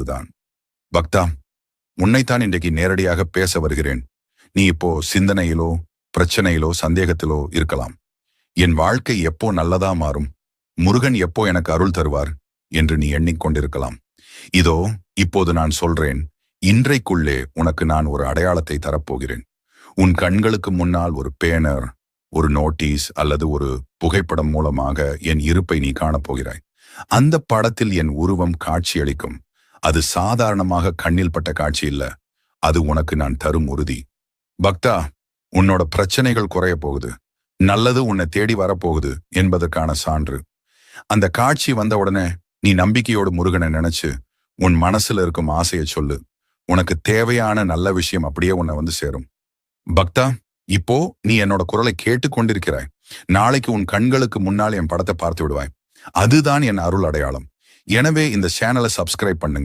அதுதான். பக்தா, உன்னைத்தான் இன்றைக்கு நேரடியாக பேச வருகிறேன். நீ இப்போ சிந்தனையிலோ பிரச்சனையிலோ சந்தேகத்திலோ இருக்கலாம். என் வாழ்க்கை எப்போ நல்லதா மாறும், முருகன் எப்போ எனக்கு அருள் தருவார் என்று நீ எண்ணிக்கொண்டிருக்கலாம். இதோ இப்போது நான் சொல்றேன், இன்றைக்குள்ளே உனக்கு நான் ஒரு அடையாளத்தை தரப்போகிறேன். உன் கண்களுக்கு முன்னால் ஒரு பேனர், ஒரு நோட்டீஸ் அல்லது ஒரு புகைப்படம் மூலமாக என் இருப்பை நீ காணப்போகிறாய். அந்த படத்தில் என் உருவம் காட்சியளிக்கும். அது சாதாரணமாக கண்ணில் பட்ட காட்சி இல்ல, அது உனக்கு நான் தரும் உறுதி. பக்தா, உன்னோட பிரச்சனைகள் குறைய போகுது, நல்லது உன்னை தேடி வரப்போகுது என்பதற்கான சான்று. அந்த காட்சி வந்த உடனே நீ நம்பிக்கையோடு முருகனை நினைச்சு உன் மனசுல இருக்கும் ஆசையை சொல்லு. உனக்கு தேவையான நல்ல விஷயம் அப்படியே உன்னை வந்து சேரும். பக்தா, இப்போ நீ என்னோட குரலை கேட்டுக்கொண்டிருக்கிறாய். நாளைக்கு உன் கண்களுக்கு முன்னால் என் படத்தை பார்த்து விடுவாய். அதுதான் என் அருள் அடையாளம். எனவே இந்த சேனலை சப்ஸ்கிரைப் பண்ணுங்க.